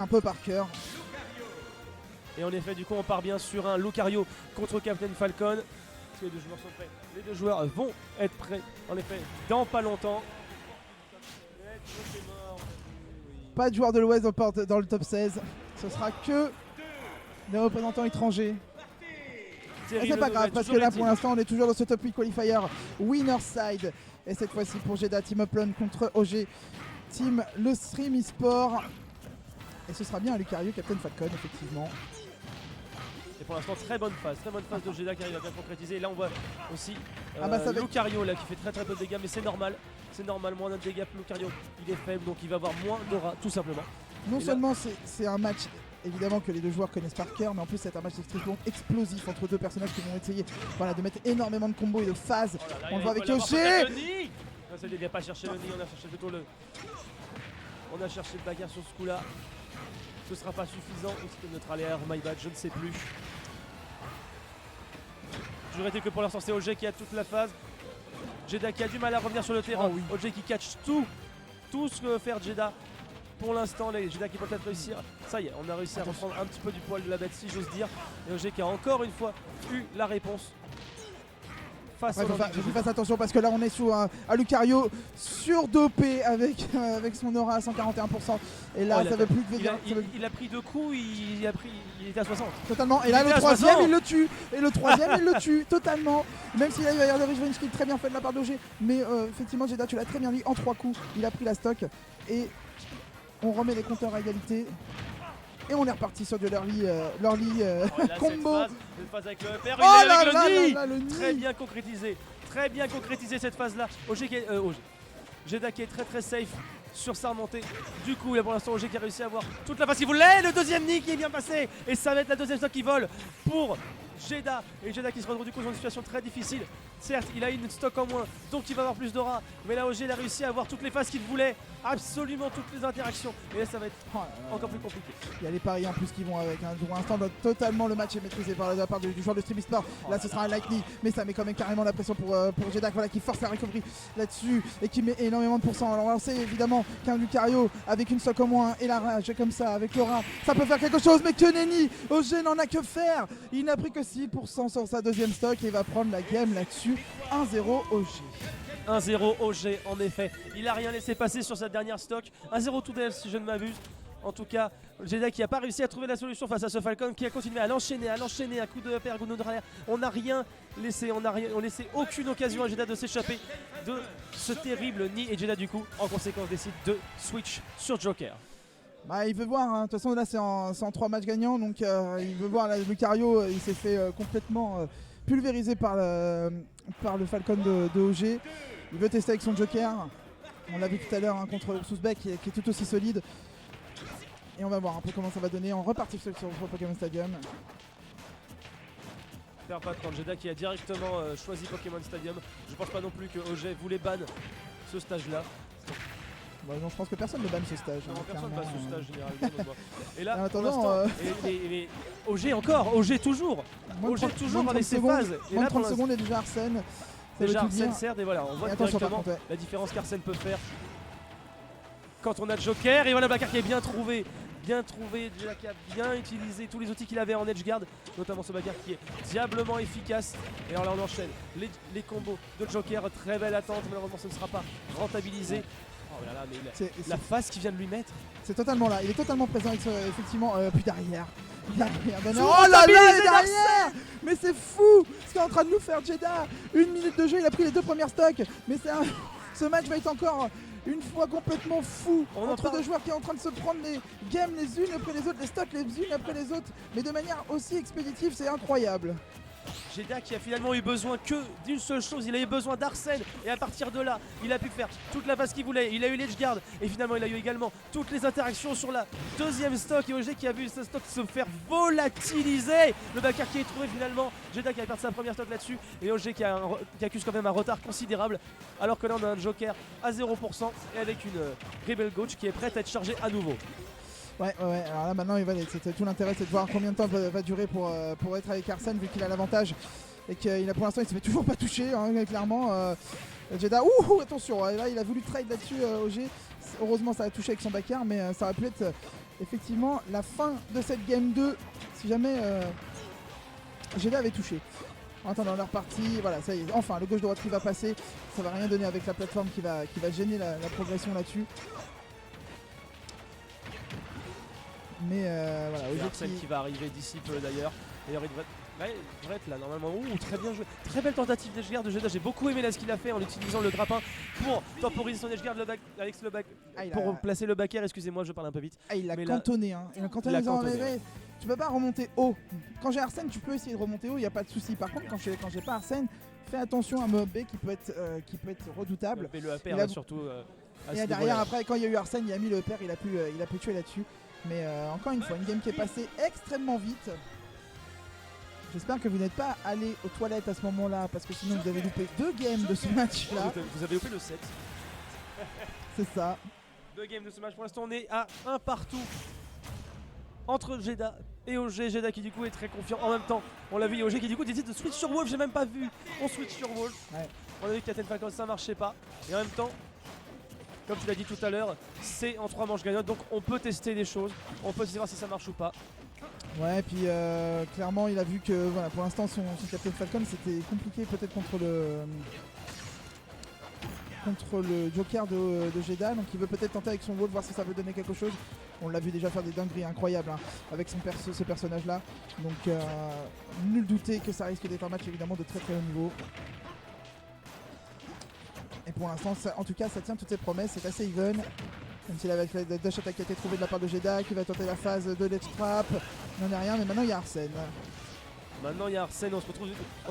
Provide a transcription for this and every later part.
un peu par cœur. Et en effet, du coup, on part bien sur un Lucario contre Captain Falcon. Les deux joueurs sont prêts. Les deux joueurs vont être prêts, en effet, dans pas longtemps. Pas de joueur de l'Ouest dans le top 16. Ce sera que des représentants étrangers. C'est pas grave parce que là pour l'instant on est toujours dans ce top 8 qualifier winner side. Et cette fois-ci pour Jeda Team Uplon contre OG Team le Stream eSport. Et ce sera bien un Lucario Captain Falcon effectivement. Et pour l'instant très bonne phase de Jeda qui arrive à bien concrétiser. Et là on voit aussi Lucario là qui fait très peu de dégâts, mais c'est normal. C'est normal, moins de dégâts pour Lucario. Il est faible donc il va avoir moins d'aura tout simplement. Non seulement c'est un match évidemment que les deux joueurs connaissent par cœur, mais en plus c'est un match extrêmement explosif entre deux personnages qui vont essayer de mettre énormément de combos et de phases. On le voit avec OG. Il vient pas chercher le nid, on a cherché plutôt on a cherché le bagarre sur ce coup là. Ce sera pas suffisant. Est-ce que notre aléa my bad, je ne sais plus. Toujours été que pour l'instant c'est OG qui a toute la phase. Jeda qui a du mal à revenir sur le terrain. OG qui catch tout ce que veut faire Jeda. Pour l'instant, les Jeda qui peuvent peut-être réussir. Ça y est, on a réussi à reprendre un petit peu du poil de la bête, si j'ose dire. Et OG qui a encore une fois eu la réponse. Je fasse attention parce que là on est sous un Lucario surdopé avec son aura à 141%. Et là ça veut plus de dégâts. Il a pris deux coups, il était à 60. Totalement. Et là le troisième il le tue. Et le troisième il le tue totalement. Même s'il a eu le revenge kill très bien fait de la part d'OG. Mais effectivement Jeda, tu l'as très bien dit, en 3 coups il a pris la stock. Et on remet les compteurs à égalité. Et on est reparti sur de l'early combo. Cette phase avec le père, le nid. Très bien concrétisé cette phase là. Jeda qui est très safe sur sa remontée. Du coup, il y a pour l'instant OG qui a réussi à avoir toute la phase qu'il voulait. Le deuxième nid qui est bien passé. Et ça va être la deuxième stock qui vole pour Jeda. Et Jeda qui se retrouve du coup dans une situation très difficile. Certes, il a une stock en moins, donc il va avoir plus d'aura. Mais là, OG il a réussi à avoir toutes les phases qu'il voulait. Absolument toutes les interactions. Et là, ça va être encore plus compliqué. Il y a les paris en plus qui vont avec. Pour l'instant, totalement le match est maîtrisé par la part du joueur de Stream eSport. Là, ce sera un Lightning, mais ça met quand même carrément la pression pour Jeda, qui force la recovery là-dessus et qui met énormément de pourcents. Alors, on sait évidemment qu'un Lucario avec une stock en moins et la rage comme ça, avec l'aura, ça peut faire quelque chose. Mais que nenni, OG n'en a que faire. Il n'a pris que 6% sur sa deuxième stock et il va prendre la game là-dessus. 1-0 OG. 1-0 OG en effet. Il a rien laissé passer sur sa dernière stock. 1-0 tout DF si je ne m'abuse. En tout cas, Jeda qui n'a pas réussi à trouver la solution face à ce Falcon qui a continué à l'enchaîner à coup de paire de derrière. On n'a rien laissé, on laissé aucune occasion à Jeda de s'échapper de ce terrible nid. Et Jeda du coup, en conséquence, décide de switch sur Joker. Il veut voir, de toute façon là c'est en 3 matchs gagnants, donc il veut voir Lucario, il s'est fait complètement pulvérisé par le Falcon de OG. Il veut tester avec son Joker. On l'a vu tout à l'heure contre Sousbeck qui est tout aussi solide. Et on va voir un peu comment ça va donner. On repartit sur Pokémon Stadium. Faire pas quand Jeda qui a directement choisi Pokémon Stadium. Je pense pas non plus que OG voulait ban ce stage là. Non, je pense que personne ne banne ce stage. Non, personne ne banne ce stage généralement. Et là, en attendant, OG encore, OG toujours. OG toujours avec ses phases. Moins de 30 secondes et déjà Arsène. Déjà Arsène sert et voilà, on voit directement la différence qu'Arsène peut faire quand on a Joker. Et voilà, Bakar qui est bien trouvé. Jeda qui a bien utilisé tous les outils qu'il avait en edgeguard, notamment ce Bakar qui est diablement efficace. Et alors là on enchaîne les combos de Joker, très belle attente, malheureusement ce ne sera pas rentabilisé. Oh là là, mais la phase qu'il vient de lui mettre. C'est totalement là, il est totalement présent avec effectivement, puis derrière. Oh là là, derrière. Mais c'est fou ce qu'est en train de nous faire Jeda. 1 minute de jeu, il a pris les 2 premières stocks. Mais ce match va être encore une fois complètement fou entre deux joueurs qui sont en train de se prendre les games les unes après les autres, les stocks les unes après les autres, mais de manière aussi expéditive, c'est incroyable. Jeda qui a finalement eu besoin que d'une seule chose, il a eu besoin d'Arsène et à partir de là, il a pu faire toute la phase qu'il voulait, il a eu l'edgeguard et finalement il a eu également toutes les interactions sur la deuxième stock et OG qui a vu sa stock se faire volatiliser. Le Bakar qui est trouvé finalement, Jeda qui a perdu sa première stock là-dessus et OG qui accuse quand même un retard considérable alors que là on a un Joker à 0% et avec une Rebel Gauch qui est prête à être chargée à nouveau. Ouais, alors là maintenant c'était tout l'intérêt, c'est de voir combien de temps va durer pour être avec Arsène vu qu'il a l'avantage et qu'il a pour l'instant il se fait toujours pas toucher clairement. Jeda, attention, là il a voulu trade là-dessus OG. heureusement ça a touché avec son backer, mais ça aurait pu être effectivement la fin de cette game 2 si jamais Jeda avait touché. En attendant leur partie, voilà, ça y est, enfin le gauche-droite qui va passer, ça va rien donner avec la plateforme qui va gêner la progression là-dessus. Mais voilà, Il y a Arsène qui va arriver d'ici peu d'ailleurs. D'ailleurs, il devrait être là normalement. Ouh, très bien joué. Très belle tentative d'edgeguard de Jeda. J'ai beaucoup aimé là ce qu'il a fait en utilisant le grappin pour temporiser son edgeguard avec le back. Pour placer le back air, excusez-moi, je parle un peu vite. Ah, il l'a cantonné, hein. Il a cantonné en disant, tu peux pas remonter haut. Quand j'ai Arsène, tu peux essayer de remonter haut, il n'y a pas de souci. Par contre, quand j'ai pas Arsène, fais attention à un B qui peut être redoutable. Le APR surtout. Et derrière, après, quand il y a eu Arsène, il a mis le père, il a pu tuer là-dessus. Mais encore une fois, une game qui est passée extrêmement vite. J'espère que vous n'êtes pas allé aux toilettes à ce moment-là, parce que sinon vous avez loupé 2 games de ce match-là. Vous avez loupé le 7. C'est ça. 2 games de ce match. Pour l'instant, on est à 1 partout entre Jeda et OG. Jeda qui du coup est très confiant. En même temps, on l'a vu, OG qui du coup décide de switch sur Wolf. J'ai même pas vu. On switch sur Wolf. Ouais. On a vu qu'Aten Falcon ça marchait pas. Et en même temps, comme tu l'as dit tout à l'heure, c'est en 3 manches gagnantes. Donc on peut tester des choses. On peut savoir si ça marche ou pas. Ouais, et puis clairement il a vu que voilà, pour l'instant son Captain Falcon c'était compliqué peut-être contre le Joker de Jeda, donc il veut peut-être tenter avec son Wolf, voir si ça peut donner quelque chose. On l'a vu déjà faire des dingueries incroyables hein, avec ce personnage là, donc nul douter que ça risque d'être un match évidemment de très très haut niveau. Et pour l'instant, en tout cas, ça tient toutes ses promesses, c'est assez even. Même s'il avait la dash attack qui a été trouvée de la part de Jeda, qui va tenter la phase de ledge trap. Il n'en est rien, mais maintenant il y a Arsène. Maintenant il y a Arsène, on se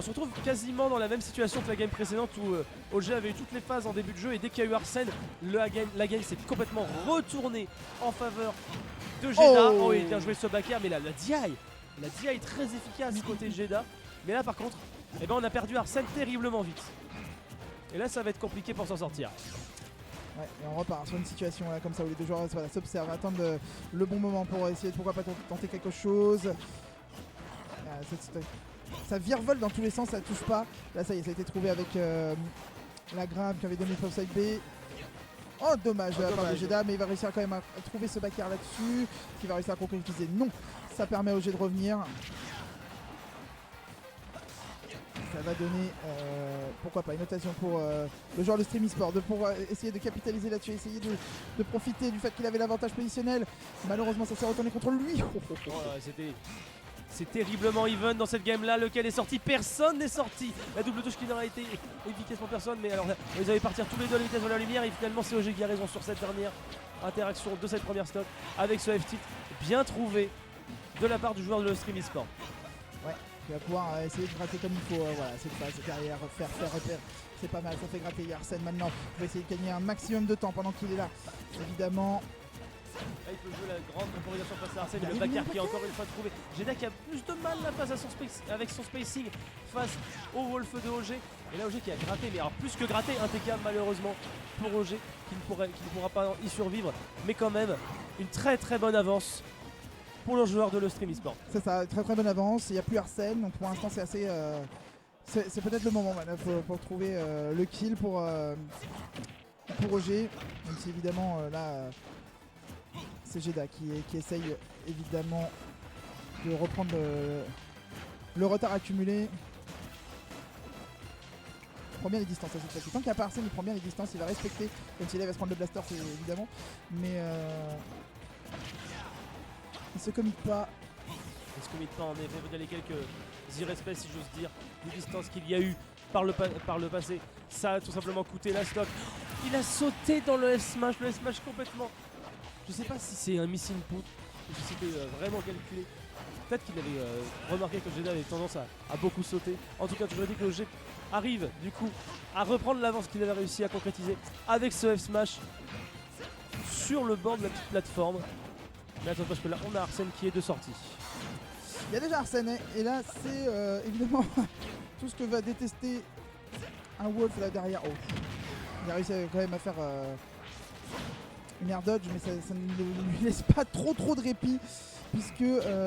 retrouve quasiment dans la même situation que la game précédente où OG avait eu toutes les phases en début de jeu et dès qu'il y a eu Arsène, la game s'est complètement retournée en faveur de Jeda. Oh, il a bien joué ce back air, mais la DI est très efficace côté Jeda. Mais là par contre, eh ben, on a perdu Arsène terriblement vite. Et là ça va être compliqué pour s'en sortir. Ouais, et on repart sur une situation là comme ça où les deux joueurs voilà, s'observent, attendent le bon moment pour essayer de pourquoi pas tenter quelque chose. Ça virevolte dans tous les sens, ça touche pas. Là ça y est, ça a été trouvé avec la Grimpe qui avait donné le side B. Oh dommage de la part de Jeda, mais il va réussir quand même à trouver ce back air là-dessus. Qui va réussir à concrétiser. Non, ça permet au G de revenir. Ça va donner, pourquoi pas, une occasion pour le joueur de Stream Esport de pouvoir essayer de capitaliser là-dessus, essayer de profiter du fait qu'il avait l'avantage positionnel. Malheureusement, ça s'est retourné contre lui. C'est terriblement even dans cette game là. Lequel est sorti? Personne n'est sorti. La double touche qui n'aura été efficace pour personne. Mais alors, ils avaient partir tous les deux à la vitesse de la lumière. Et finalement, c'est OG qui a raison sur cette dernière interaction de cette première stock avec ce F-tilt bien trouvé de la part du joueur de Stream Esport. Ouais. Il va pouvoir essayer de gratter comme il faut, voilà, cette phase derrière, faire repère, c'est pas mal, ça fait gratter Arsène maintenant. Il va essayer de gagner un maximum de temps pendant qu'il est là, évidemment. Là, il peut jouer la grande temporisation face à Arsène, le backer qui est encore une fois trouvé. Jeda qui a plus de mal là face à avec son spacing face au Wolf de OG. Et là OG qui a gratté, mais alors plus que gratté, impeccable malheureusement pour OG qui ne pourra pas y survivre. Mais quand même, une très très bonne avance pour le joueur de le Stream Esport. C'est ça, très très bonne avance, il n'y a plus Arsène, donc pour l'instant c'est assez... c'est peut-être le moment maintenant pour trouver le kill pour OG, même si évidemment là c'est Jeda qui essaye évidemment de reprendre le retard accumulé. Il prend bien les distances à cette fois. Tant qu'il n'y a pas Arsène, il prend bien les distances, il va respecter, même s'il va se prendre le blaster évidemment, mais il se commit pas. Il se commit pas en effet, il y a les quelques irrespects si j'ose dire, des distances qu'il y a eu par le passé. Ça a tout simplement coûté la stock. Il a sauté dans le S-Smash, complètement. Je sais pas si c'est un missing put, si c'était vraiment calculé. Peut-être qu'il avait remarqué que Jeda avait tendance à beaucoup sauter. En tout cas, je dis que le G arrive du coup à reprendre l'avance qu'il avait réussi à concrétiser avec ce F-Smash sur le bord de la petite plateforme. Mais attends, parce que là on a Arsène qui est de sortie. Il y a déjà Arsène et là c'est évidemment tout ce que va détester un Wolf là derrière. Oh. Il a réussi quand même à faire une air dodge, mais ça ne lui laisse pas trop de répit. puisque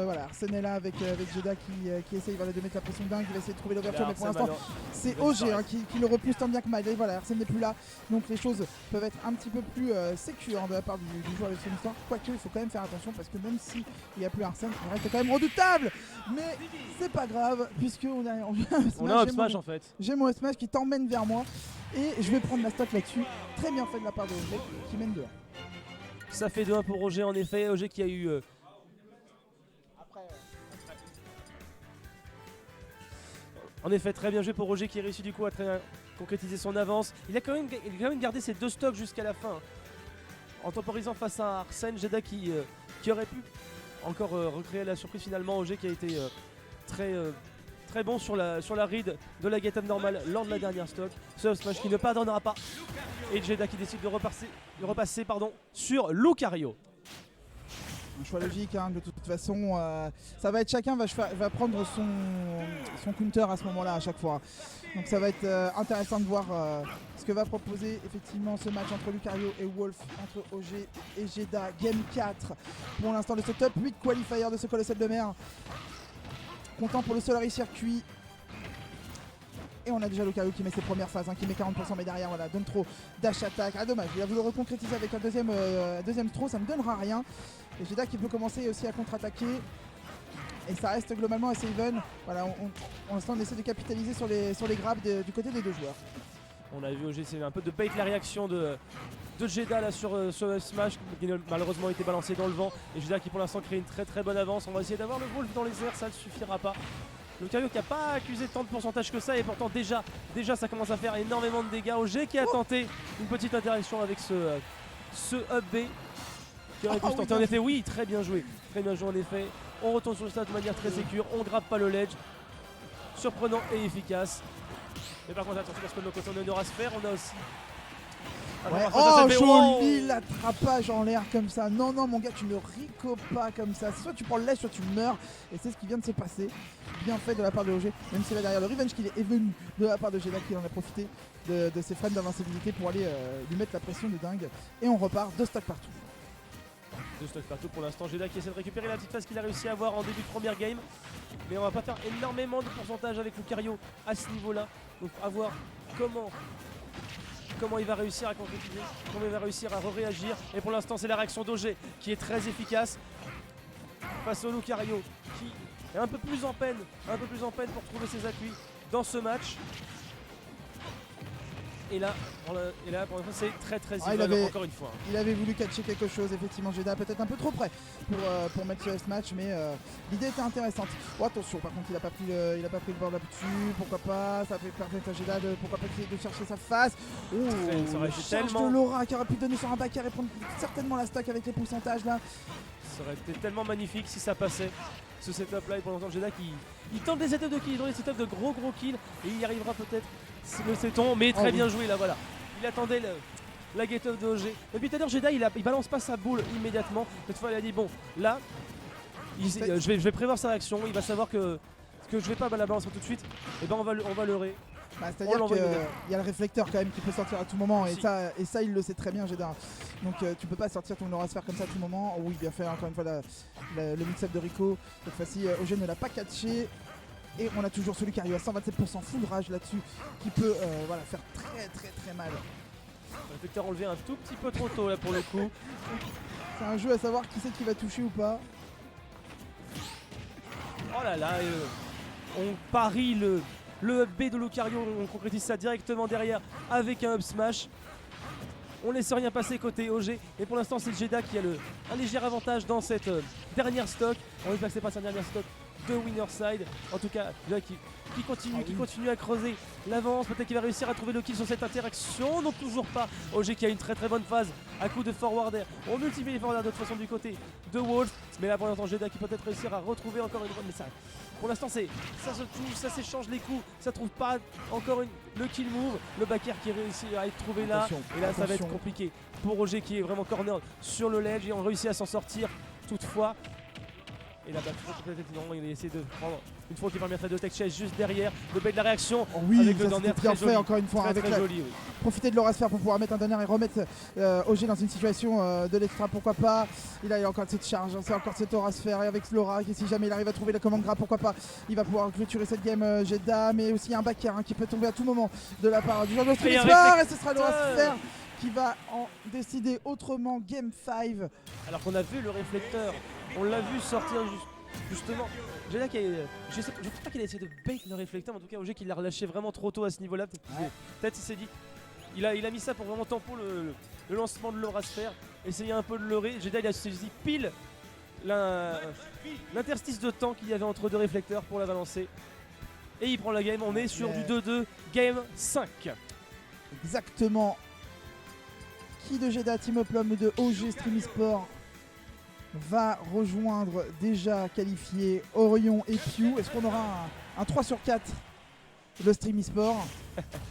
voilà, Arsène est là avec Jeda qui essaye voilà, de mettre la pression dingue, il va essayer de trouver l'ouverture, mais pour l'instant c'est OG hein, qui le repousse tant bien que mal. Et voilà, Arsène n'est plus là, donc les choses peuvent être un petit peu plus sécures de la part du joueur de son histoire. Quoique il faut quand même faire attention parce que même s'il n'y a plus Arsène, il reste quand même redoutable. Mais c'est pas grave puisque on a un up smash en fait. J'ai mon up smash qui t'emmène vers moi et je vais prendre la stock là-dessus. Très bien fait de la part de OG qui mène 2-1. Ça fait 2-1 pour Roger en effet. OG qui a eu en effet, très bien joué pour Roger qui a réussi du coup à très concrétiser son avance. Il a quand même gardé ses 2 stocks jusqu'à la fin. En temporisant face à Arsène, Jeda qui aurait pu encore recréer la surprise finalement. OG qui a été très bon sur la read de la get-up normale lors de la dernière stock. Ce smash qui ne pardonnera pas. Et Jeda qui décide de repasser sur Lucario. Un choix logique hein, de toute façon, ça va être chacun va prendre son counter à ce moment là à chaque fois. Donc ça va être intéressant de voir ce que va proposer effectivement ce match entre Lucario et Wolf, entre OG et Jeda. Game 4 pour l'instant de ce top 8 qualifier de ce colossal de mer. Content pour le Solary Circuit. Et on a déjà Lucario qui met ses premières phases, hein, qui met 40%, mais derrière, voilà, donne trop dash attack. Ah, dommage, il a voulu le reconcrétiser avec un deuxième throw, ça ne donnera rien. Et Jeda qui peut commencer aussi à contre-attaquer. Et ça reste globalement assez even. Voilà, pour l'instant, on essaie de capitaliser sur les grabs du côté des deux joueurs. On a vu OG, c'est un peu de bait la réaction de Jeda là sur Smash qui malheureusement été balancé dans le vent. Et Jeda qui pour l'instant crée une très bonne avance. On va essayer d'avoir le Wolf dans les airs, ça ne suffira pas. Lucario qui n'a pas accusé tant de pourcentage que ça et pourtant déjà ça commence à faire énormément de dégâts. OG qui a tenté une petite interaction avec ce up B qui aurait pu se tenter. En effet, oui, très bien joué en effet. On retourne sur le stade de manière très sécure, on grappe pas le ledge. Surprenant et efficace. Mais par contre attention parce que de l'autre côté on a une aura sphère, on a aussi... joli l'attrapage en l'air comme ça. Non mon gars, tu ne ricots pas comme ça. Soit tu prends le ledge, soit tu meurs. Et c'est ce qui vient de se passer. Bien fait de la part de OG. Même si là derrière le revenge qu'il est venu de la part de Jeda qui en a profité de ses frames d'invincibilité pour aller lui mettre la pression de dingue. Et on repart 2 stocks partout. 2 stocks partout pour l'instant. Jeda qui essaie de récupérer la petite phase qu'il a réussi à avoir en début de première game. Mais on va pas faire énormément de pourcentage avec Lucario à ce niveau là. Donc à voir comment il va réussir à concrétiser, comment il va réussir à réagir. Et pour l'instant c'est la réaction d'OG qui est très efficace face au Lucario qui est un peu plus en peine pour trouver ses appuis dans ce match. Et là pour l'instant c'est très even encore une fois. Il avait voulu catcher quelque chose, effectivement Jeda peut-être un peu trop près pour mettre ce match, mais l'idée était intéressante. Oh, attention, par contre il a pas pris le bord là-dessus, pourquoi pas, ça fait permettre à Jeda de pourquoi pas essayer de chercher sa face. Ça aurait été tellement de Laura qui aurait pu donner sur un backer et prendre certainement la stack avec les pourcentages là. Ça aurait été tellement magnifique si ça passait. Ce setup là et pour l'instant Jeda qui tente des setups de kills, des setups de gros kills et il y arrivera peut-être, le sait-on, mais très bien joué là, voilà. Il attendait la get-up de OG. Et puis tout à l'heure Jeda il balance pas sa boule immédiatement. Cette fois il a dit bon là je vais prévoir sa réaction, il va savoir que je vais pas la balancer tout de suite. Et ben on va leurrer. C'est-à-dire qu'il y a le réflecteur quand même qui peut sortir à tout moment et ça il le sait très bien Jeda. Donc tu peux pas sortir ton aura sphère comme ça à tout moment. Oui, bien fait encore une fois le mix-up de Rico. Cette fois-ci OG ne l'a pas catché. Et on a toujours celui qui arrive à 127% full rage là-dessus qui peut faire très mal. Le réflecteur enlevé un tout petit peu trop tôt là pour le coup. C'est un jeu à savoir qui c'est qui va toucher ou pas. Oh là là, on parie le up B de Lucario, on concrétise ça directement derrière avec un up smash. On laisse rien passer côté OG et pour l'instant c'est Jeda qui a un léger avantage dans cette dernière stock. On espère que c'est pas sa dernière stock de winner side. En tout cas Jeda qui continue à creuser l'avance, peut-être qu'il va réussir à trouver le kill sur cette interaction. Non, toujours pas. OG qui a une très bonne phase à coup de forward air. On multiplie les forward air de toute façon du côté de Wolf, mais là pour l'instant Jeda qui peut peut-être réussir à retrouver encore une fois, mais ça pour l'instant ça se touche, ça s'échange les coups, ça trouve pas encore le kill move, le back air qui réussit à être trouvé là, et là ça va être compliqué pour OG qui est vraiment corner sur le ledge et on réussit à s'en sortir toutefois. Et la back non, il a essayé de prendre une fois qui permettrait de tech chase juste derrière. Le bait de la réaction. Oh oui, avec le ça down c'était air bien très fait joli. encore une fois. Très, Avec très la... joli, oui. Profiter de l'aura sphère pour pouvoir mettre un dernier et remettre OG dans une situation de l'extra, pourquoi pas. Il a encore cette charge, c'est encore cette aura sphère et avec Laura, et si jamais il arrive à trouver la commande gras, pourquoi pas, il va pouvoir clôturer cette game Jeddah, mais aussi un backer qui peut tomber à tout moment de la part du joueur de Street Sport, et ce sera l'aura sphère qui va en décider autrement. Game 5. Alors qu'on a vu le réflecteur, on l'a vu sortir justement. Jeddah qui a, je sais pas qu'il a essayé de bait le réflecteur, mais en tout cas OG qui l'a relâché vraiment trop tôt à ce niveau-là. Peut-être il s'est dit, il a mis ça pour vraiment tempo le lancement de l'aura sphère, essayer un peu de leurrer. Jeddah il a saisi pile l'interstice de temps qu'il y avait entre deux réflecteurs pour la balancer. Et il prend la game, on est sur du 2-2, game 5. Exactement. Qui de Jeddah, Team Uplum ou de OG Stream Sport va rejoindre déjà qualifié Orion et Pew? Est-ce qu'on aura un 3 sur 4 de Stream Esport?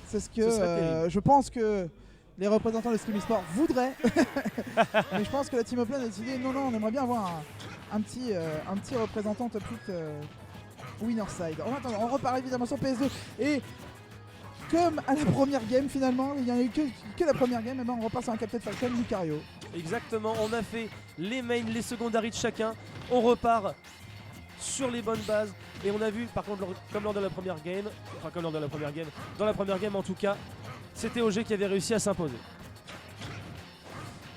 C'est ce que je pense que les représentants de Stream Esport voudraient. Mais je pense que la Team Uplum a décidé non, on aimerait bien avoir un petit représentant top 8 winner side. En attendant, on repart évidemment sur PS2 et comme à la première game finalement, il n'y en a eu que la première game, et ben on repart sur un Captain Falcon Lucario. Exactement, on a fait les mains, les secondaries de chacun, on repart sur les bonnes bases et on a vu par contre comme lors de la première game, dans la première game en tout cas, c'était OG qui avait réussi à s'imposer.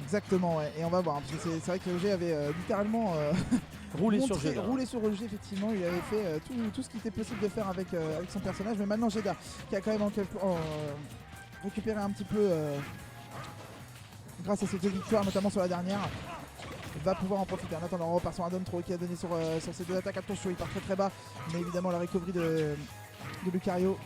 Exactement, ouais. Et on va voir, parce que c'est vrai que OG avait littéralement roulé sur Jeddah. Roulé sur OG, effectivement, il avait fait tout ce qui était possible de faire avec son personnage, mais maintenant Jeddah, qui a quand même récupéré un petit peu grâce à ses deux victoires, notamment sur la dernière, va pouvoir en profiter. En attendant, on repart sur un Dom Throw qui a donné sur ses deux attaques. Attention, il part très bas, mais évidemment la recovery de Lucario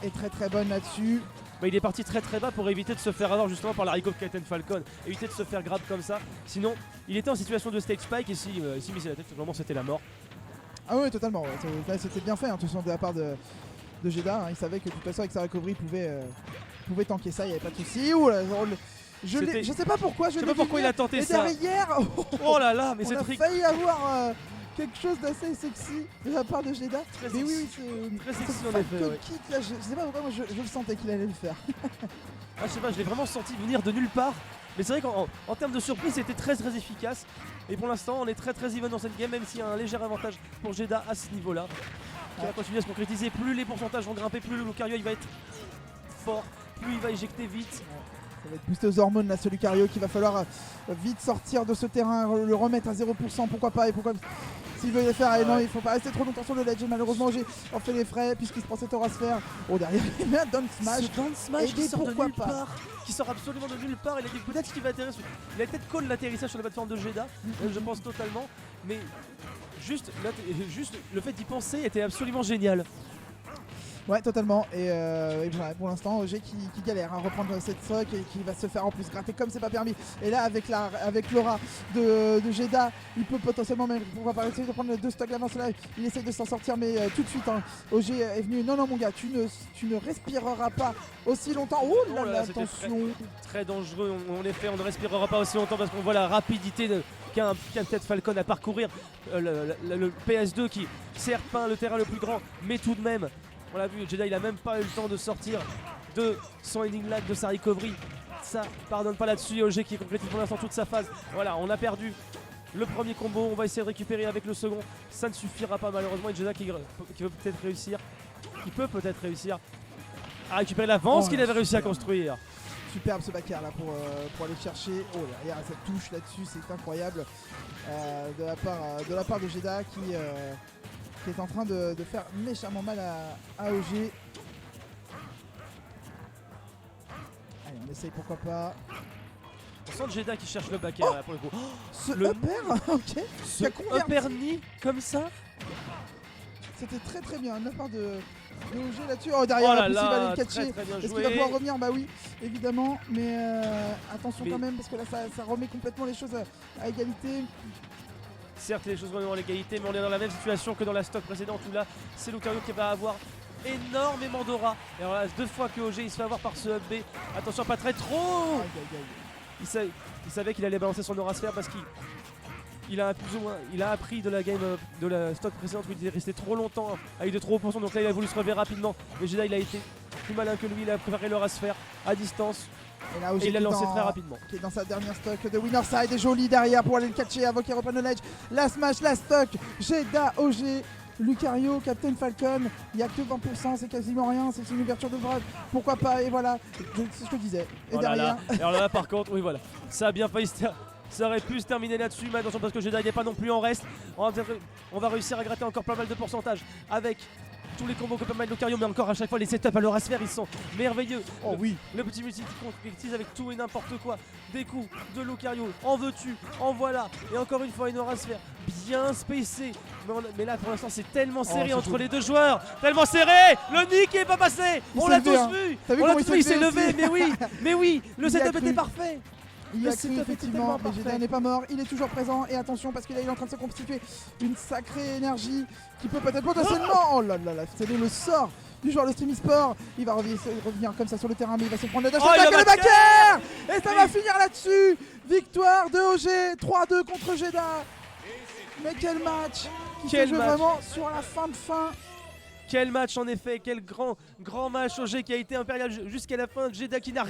est très bonne là-dessus. Bah, il est parti très bas pour éviter de se faire avoir justement par la recovery de Captain Falcon, éviter de se faire grab comme ça. Sinon, il était en situation de stage spike et s'il missait la tête, vraiment c'était la mort. Ah oui, totalement. Ouais. C'était bien fait, hein, de toute façon, de la part de Jeddah. Hein. Il savait que de toute façon, avec sa recovery, il pouvait tanker ça, il n'y avait pas de souci. Je sais pas pourquoi, il a tenté et ça. Derrière, oh là là, mais on c'est a failli avoir quelque chose d'assez sexy de la part de Jeddah. Mais oui, c'est très sexy en effet. Ouais. Kick, là, je sais pas pourquoi, moi je le sentais qu'il allait le faire. Ah, je sais pas, je l'ai vraiment senti venir de nulle part. Mais c'est vrai qu'en termes de surprise, c'était très efficace. Et pour l'instant, on est très even dans cette game, même s'il y a un léger avantage pour Jeddah à ce niveau-là. Qui va continuer à se concrétiser. Plus les pourcentages vont grimper, plus le Lucario il va être fort, plus il va éjecter vite. Ça va être boosté aux hormones là, ce Lucario, qu'il va falloir vite sortir de ce terrain, le remettre à 0%, pourquoi pas, et pourquoi s'il veut les faire, et non, il faut pas rester trop longtemps sur le ledge. Malheureusement, j'ai en fait les frais puisqu'il se pensait aura sphère. Oh, derrière, il met un down smash. Ce down smash qui sort de nulle pas. part, qui sort absolument de nulle part. Il a dit peut-être qu'il va atterrir. Il a peut-être call l'atterrissage sur la plateforme de Jeddah, je pense totalement. Mais juste le fait d'y penser était absolument génial. Ouais, totalement. Et voilà, pour l'instant, OG qui galère à reprendre cette sock et qui va se faire en plus gratter comme c'est pas permis. Et là, avec l'aura de Jeddah, il peut potentiellement même pouvoir essayer de prendre 2 stocks d'avance là. Il essaie de s'en sortir, mais tout de suite, hein, OG est venu. Non, mon gars, tu ne respireras pas aussi longtemps. Oh là là, attention. Très dangereux. En effet, on ne respirera pas aussi longtemps parce qu'on voit la rapidité qu'a Captain Falcon à parcourir le PS2 qui, certes, peint le terrain le plus grand, mais tout de même. On l'a vu, Jeddah il a même pas eu le temps de sortir de son ending lag, de sa recovery. Ça pardonne pas là-dessus. OG qui concrétise pour l'instant toute sa phase. Voilà, on a perdu le premier combo. On va essayer de récupérer avec le second. Ça ne suffira pas malheureusement. Et Jeddah qui peut peut-être réussir. À récupérer l'avance qu'il avait réussi à construire. Superbe ce backer là pour aller chercher. Oh là, il y a cette touche là-dessus, c'est incroyable de la part de Jeddah qui est en train de faire méchamment mal à OG. Allez, on essaye, pourquoi pas. On sent Jeddah qui cherche le backer là pour le coup. Ce upper, ok. Ce upper knee comme ça. C'était très bien de la part de OG là-dessus. Oh, derrière, la possible aller le catcher. Est-ce qu'il va pouvoir revenir? Bah oui, évidemment. Mais attention quand même, parce que là, ça remet complètement les choses à égalité. Certes, les choses vont à l'égalité, mais on est dans la même situation que dans la stock précédente où là, c'est Lucario qui va avoir énormément d'aura. Et alors là, 2 fois que OG il se fait avoir par ce up B. Attention, pas très trop. Il savait qu'il allait balancer son aura sphère parce qu'il il a plus ou moins, il a appris de la game de la stock précédente où il était resté trop longtemps avec de trop hauts pourcents. Donc là il a voulu se relever rapidement. Mais Jedi il a été plus malin que lui, il a préparé le Rasfer à distance. Et là, OG Et il l'a qui est lancé dans- très rapidement. Qui est dans sa dernière stock de winner side et joli derrière pour aller le catcher avant qu'il reprenne le ledge. La smash, la stock, Jeda, OG, Lucario, Captain Falcon. Il n'y a que 20%, c'est quasiment rien, c'est une ouverture de bras. Pourquoi pas, et voilà, c'est ce que je disais. Et Oh là derrière, là. Alors là par contre, oui voilà, ça a bien failli ça aurait pu se terminer là-dessus, mais attention parce que Jedi n'est pas non plus en reste. On va réussir à gratter encore pas mal de pourcentage avec tous les combos que peut mettre Lucario, mais encore à chaque fois les setups à leur Rasfer ils sont merveilleux. oh oui, Le petit multi qui concrétise avec tout et n'importe quoi. Des coups de Lucario, en veux-tu, en voilà. Et encore une fois une Rasfer bien spacé. Mais là pour l'instant c'est tellement serré c'est entre joli. les deux joueurs. Tellement serré. Le Nick est pas passé. Il On s'est l'a levé, tous hein. vu. T'as vu On l'a comment tous vu, il s'est levé levé. aussi Mais oui, le Il y a setup cru. était parfait. il Le a cru setup était effectivement, tellement mais Jedi parfait. n'est pas mort, il est toujours présent et attention parce qu'il est en train de se constituer une sacrée énergie qui peut peut-être potentiellement, oh là là là, c'est le sort du joueur de Stream Esport. Il va revenir comme ça sur le terrain, mais il va se prendre le dash Oh, attack il et a le backer backer. Et ça va finir là-dessus. Victoire de OG, 3-2 contre Jeda. Mais quel match qui Quel se joue match. vraiment sur la fin de fin. Quel match en effet, quel grand match OG qui a été impérial jusqu'à la fin. Jedi qui n'a